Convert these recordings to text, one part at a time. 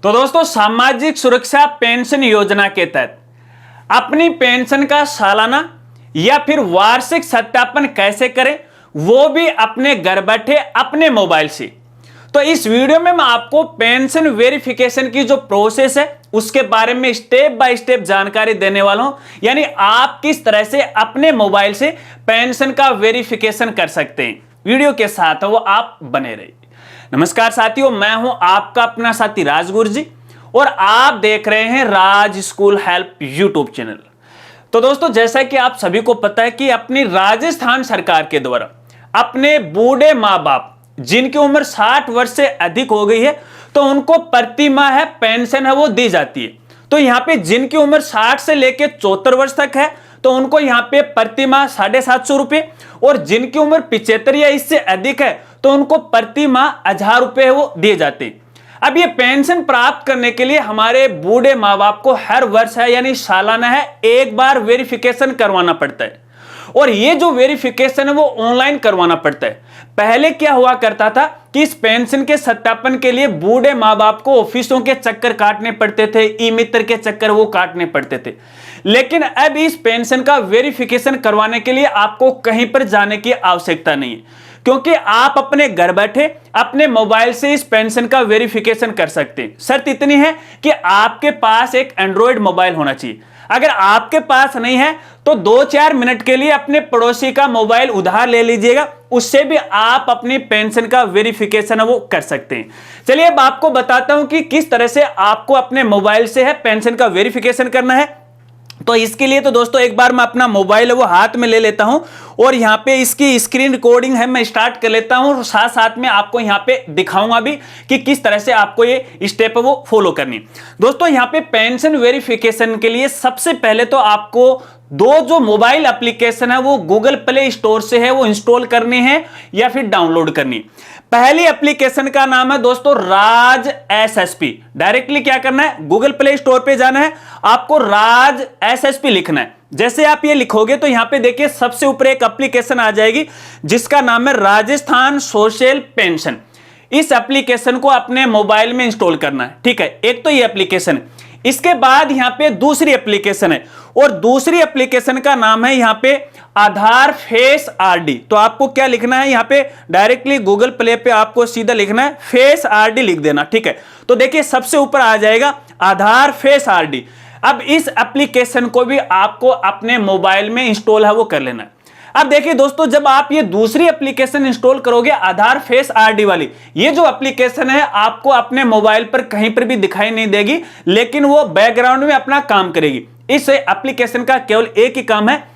तो दोस्तों, सामाजिक सुरक्षा पेंशन योजना के तहत अपनी पेंशन का सालाना या फिर वार्षिक सत्यापन कैसे करें, वो भी अपने घर बैठे अपने मोबाइल से। तो इस वीडियो में मैं आपको पेंशन वेरिफिकेशन की जो प्रोसेस है उसके बारे में स्टेप बाय स्टेप जानकारी देने वाला हूं। यानी आप किस तरह से अपने मोबाइल से पेंशन का वेरिफिकेशन कर सकते हैं। वीडियो के साथ वो आप बने रहिए। नमस्कार साथियों, मैं हूं आपका अपना साथी राजगुरु जी और आप देख रहे हैं राज स्कूल हेल्प यूट्यूब चैनल। तो दोस्तों, जैसा कि आप सभी को पता है कि अपनी राजस्थान सरकार के द्वारा अपने बूढ़े माँ बाप जिनकी उम्र 60 वर्ष से अधिक हो गई है तो उनको प्रति माह है पेंशन है वो दी जाती है। तो यहाँ पे जिनकी उम्र 60 से लेकर 74 वर्ष तक है तो उनको यहाँ पे प्रति माह 750 रुपये, और जिनकी उम्र 75 या इससे अधिक है तो उनको प्रति माह 1000 रुपये वो दिए जाते हैं। अब ये पेंशन प्राप्त करने के लिए हमारे बूढ़े माँ बाप को हर वर्ष है यानी सालाना है एक बार वेरिफिकेशन करवाना पड़ता है, और ये जो वेरिफिकेशन है वो ऑनलाइन करवाना पड़ता है। पहले क्या हुआ करता था कि इस पेंशन के सत्यापन के लिए बूढ़े माँ बाप को ऑफिसों के चक्कर काटने पड़ते थे, ई मित्र के चक्कर वो काटने पड़ते थे। लेकिन अब इस पेंशन का वेरिफिकेशन करवाने के लिए आपको कहीं पर जाने की आवश्यकता नहीं है, क्योंकि आप अपने घर बैठे अपने मोबाइल से इस पेंशन का वेरिफिकेशन कर सकते हैं। शर्त इतनी है कि आपके पास एक एंड्रॉयड मोबाइल होना चाहिए। अगर आपके पास नहीं है तो 2-4 मिनट के लिए अपने पड़ोसी का मोबाइल उधार ले लीजिएगा, उससे भी आप अपनी पेंशन का वेरिफिकेशन वो कर सकते हैं। चलिए अब आपको बताता हूं कि किस तरह से आपको अपने मोबाइल से है पेंशन का वेरिफिकेशन करना है। तो इसके लिए तो दोस्तों एक बार मैं अपना मोबाइल है वो हाथ में ले लेता हूं और यहाँ पे इसकी स्क्रीन रिकॉर्डिंग है मैं स्टार्ट कर लेता हूं, और साथ साथ में आपको यहाँ पे दिखाऊंगा भी कि किस तरह से आपको ये स्टेप है वो फॉलो करनी है। दोस्तों, यहाँ पे पेंशन वेरिफिकेशन के लिए सबसे पहले तो आपको दो जो मोबाइल एप्लीकेशन है वो गूगल प्ले स्टोर से है वो इंस्टॉल करनी है या फिर डाउनलोड करनी है। पहली एप्लीकेशन का नाम है दोस्तों राज एसएसपी। डायरेक्टली क्या करना है, गूगल प्ले स्टोर पे जाना है, आपको राज एसएसपी लिखना है। जैसे आप ये लिखोगे तो यहां पे देखिए सबसे ऊपर एक एप्लीकेशन आ जाएगी जिसका नाम है राजस्थान सोशल पेंशन। इस एप्लीकेशन को अपने मोबाइल में इंस्टॉल करना है। ठीक है, एक तो ये एप्लीकेशन है। इसके बाद यहां पे दूसरी एप्लीकेशन है, और दूसरी एप्लीकेशन का नाम है यहां पे आधार फेस आरडी। तो आपको क्या लिखना है, यहां पे डायरेक्टली गूगल प्ले पे आपको सीधा लिखना है फेस आरडी लिख देना। ठीक है, तो देखिए सबसे ऊपर आ जाएगा आधार फेस आरडी। अब इस एप्लीकेशन को भी आपको अपने मोबाइल में इंस्टॉल है वो कर लेना है। अब देखिए दोस्तों, जब आप ये दूसरी एप्लीकेशन इंस्टॉल करोगे आधार फेस आरडी वाली, ये जो एप्लीकेशन है आपको अपने मोबाइल पर कहीं पर भी दिखाई नहीं देगी, लेकिन वो बैकग्राउंड में अपना काम करेगी। इस एप्लीकेशन का केवल एक ही काम है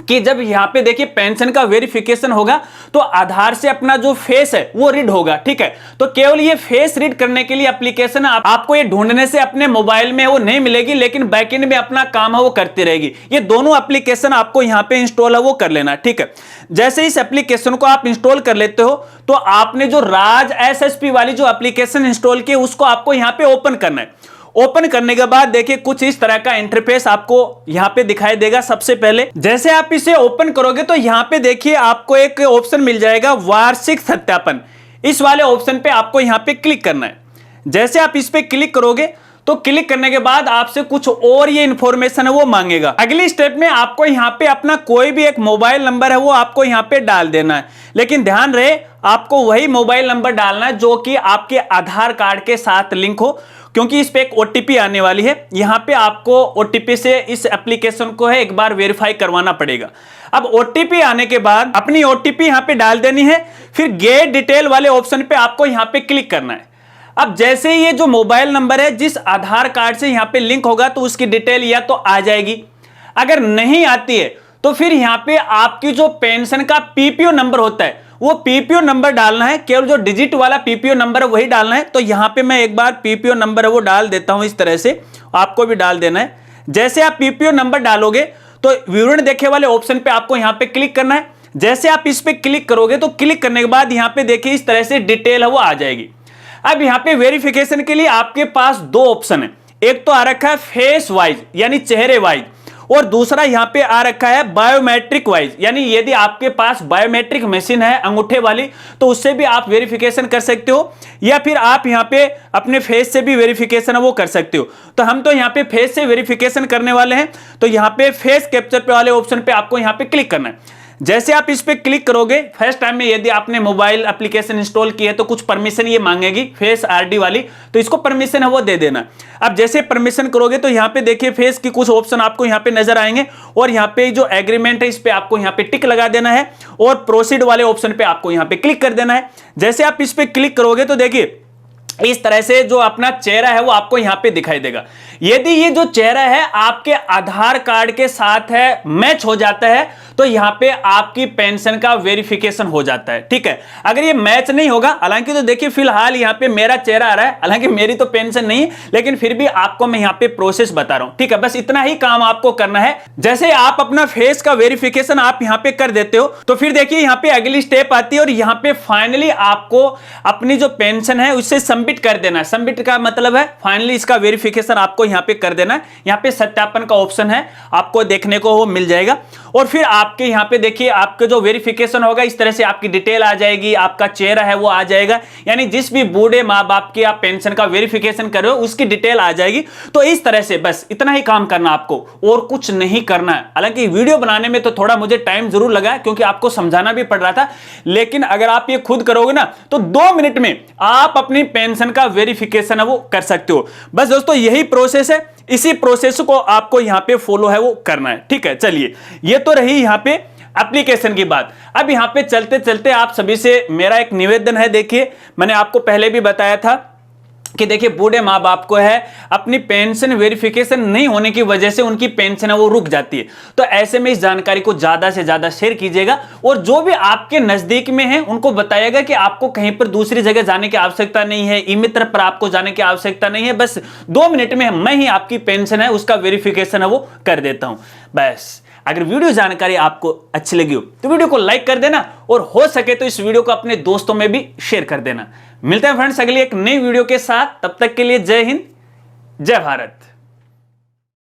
कि जब यहां पे देखिए पेंशन का वेरिफिकेशन होगा तो आधार से अपना जो फेस है वो रीड होगा। ठीक है, तो केवल ये फेस रीड करने के लिए एप्लीकेशन आपको ये ढूंढने से अपने मोबाइल में वो नहीं मिलेगी, लेकिन बैकएंड में अपना काम है वो करती रहेगी। ये दोनों एप्लीकेशन आपको यहां पे इंस्टॉल है वो कर लेना। ठीक है, जैसे इस एप्लीकेशन को आप इंस्टॉल कर लेते हो तो आपने जो राज एसएसपी वाली जो एप्लीकेशन इंस्टॉल की उसको आपको यहां पे ओपन करना है। ओपन करने के बाद देखिए कुछ इस तरह का इंटरफेस आपको यहां पे दिखाई देगा। सबसे पहले जैसे आप इसे ओपन करोगे तो यहां पे देखिए आपको एक ऑप्शन मिल जाएगा वार्षिक सत्यापन। इस वाले ऑप्शन पे आपको यहां पे क्लिक करना है। जैसे आप इस पे क्लिक करोगे तो क्लिक करने के बाद आपसे कुछ और ये इंफॉर्मेशन है वो मांगेगा। अगली स्टेप में आपको यहाँ पे अपना कोई भी एक मोबाइल नंबर है वो आपको यहाँ पे डाल देना है, लेकिन ध्यान रहे आपको वही मोबाइल नंबर डालना है जो कि आपके आधार कार्ड के साथ लिंक हो, क्योंकि इस पे एक ओटीपी आने वाली है। यहाँ पे आपको ओटीपी से इस एप्लीकेशन को है एक बार वेरीफाई करवाना पड़ेगा। अब ओटीपी आने के बाद अपनी ओटीपी यहाँ पे डाल देनी है, फिर गेट डिटेल वाले ऑप्शन पे आपको यहाँ पे क्लिक करना है। अब जैसे ये जो मोबाइल नंबर है जिस आधार कार्ड से यहाँ पे लिंक होगा तो उसकी डिटेल या तो आ जाएगी, अगर नहीं आती है तो फिर यहाँ पे आपकी जो पेंशन का पीपीओ नंबर होता है वो पीपीओ नंबर डालना है। केवल जो डिजिट वाला पीपीओ नंबर है वही डालना है। तो यहाँ पे मैं एक बार पीपीओ नंबर है वो डाल देता हूं, इस तरह से आपको भी डाल देना है। जैसे आप पीपीओ नंबर डालोगे तो विवरण देखे वाले ऑप्शन पे आपको यहाँ पे क्लिक करना है। जैसे आप इस पे क्लिक करोगे तो क्लिक करने के बाद यहाँ पे देखिए इस तरह से डिटेल है वो आ जाएगी। अब यहाँ पे वेरिफिकेशन के लिए आपके पास दो ऑप्शन है, एक तो आ रखा है फेस वाइज यानी चेहरे वाइज, और दूसरा यहां पे आ रखा है बायोमेट्रिक वाइज, यानी यदि आपके पास बायोमेट्रिक मशीन है अंगूठे वाली तो उससे भी आप वेरिफिकेशन कर सकते हो, या फिर आप यहां पे अपने फेस से भी वेरिफिकेशन वो कर सकते हो। तो हम तो यहां पे फेस से वेरिफिकेशन करने वाले हैं, तो यहां पे फेस कैप्चर पे वाले ऑप्शन पे आपको यहां पे क्लिक करना है। जैसे आप इस पे क्लिक करोगे, फर्स्ट टाइम में यदि आपने मोबाइल एप्लीकेशन इंस्टॉल की है तो कुछ परमिशन ये मांगेगी फेस आरडी वाली, तो इसको परमिशन है वो दे देना। अब जैसे परमिशन करोगे तो यहां पे देखिए फेस की कुछ ऑप्शन आपको यहां पे नजर आएंगे, और यहां पे जो एग्रीमेंट है इस पे आपको यहां पे टिक लगा देना है, और प्रोसीड वाले ऑप्शन पे आपको यहां पे क्लिक कर देना है। जैसे आप इस पे क्लिक करोगे तो देखिए इस तरह से जो अपना चेहरा है वो आपको यहां पे दिखाई देगा। यदि ये जो चेहरा है आपके आधार कार्ड के साथ है, मैच हो जाता है, तो यहां पे आपकी पेंशन का वेरिफिकेशन हो जाता है। ठीक है, अगर ये मैच नहीं होगा, हालांकि तो देखिए फिलहाल यहां पे मेरा चेहरा आ रहा है, हालांकि मेरी तो पेंशन नहीं, लेकिन फिर भी आपको मैं यहां पे प्रोसेस बता रहा हूं। ठीक है, बस इतना ही काम आपको करना है। जैसे आप अपना फेस का वेरिफिकेशन आप यहां पे कर देते हो, तो फिर देखिए यहां पे अगली स्टेप आती है, और यहां पे फाइनली आपको अपनी जो पेंशन है उससे सबमिट कर देना है। सबमिट का मतलब है फाइनली इसका वेरिफिकेशन आपको यहां पे कर देना है। यहां पे सत्यापन का ऑप्शन है, आपको देखने को वो मिल जाएगा, और फिर आपके यहां पे देखिए आपका जो वेरिफिकेशन होगा इस तरह से आपकी डिटेल आ जाएगी, आपका चेहरा है वो आ जाएगा, यानी जिस भी बूढ़े मां बाप की आप पेंशन का वेरिफिकेशन कर रहे हो उसकी डिटेल आ जाएगी। तो इस तरह से बस इतना ही काम करना आपको, और कुछ नहीं करना है। हालांकि वीडियो बनाने में तो थोड़ा मुझे टाइम जरूर लगा क्योंकि आपको समझाना भी पड़ रहा था, लेकिन अगर आप ये खुद करोगे ना तो 2 मिनट में आप अपनी पेंशन का वेरिफिकेशन है वो कर सकते हो। बस दोस्तों यही प्रोसेस है, इसी प्रोसेस को आपको यहां पे फॉलो है वो करना है। ठीक है, चलिए ये तो रही यहां पे एप्लीकेशन की बात। अब यहां पे चलते चलते आप सभी से मेरा एक निवेदन है, देखिए मैंने आपको पहले भी बताया था कि देखिए बूढ़े माँ बाप को है अपनी पेंशन वेरिफिकेशन नहीं होने की वजह से उनकी पेंशन है वो रुक जाती है। तो ऐसे में इस जानकारी को ज्यादा से ज्यादा शेयर कीजिएगा, और जो भी आपके नजदीक में है उनको बताइएगा कि आपको कहीं पर दूसरी जगह जाने की आवश्यकता नहीं है, ई मित्र पर आपको जाने की आवश्यकता नहीं है। बस 2 मिनट में मैं ही आपकी पेंशन है उसका वेरिफिकेशन है वो कर देता हूं। बस अगर वीडियो जानकारी आपको अच्छी लगी हो तो वीडियो को लाइक कर देना, और हो सके तो इस वीडियो को अपने दोस्तों में भी शेयर कर देना। मिलते हैं फ्रेंड्स अगली एक नई वीडियो के साथ, तब तक के लिए जय हिंद, जय भारत।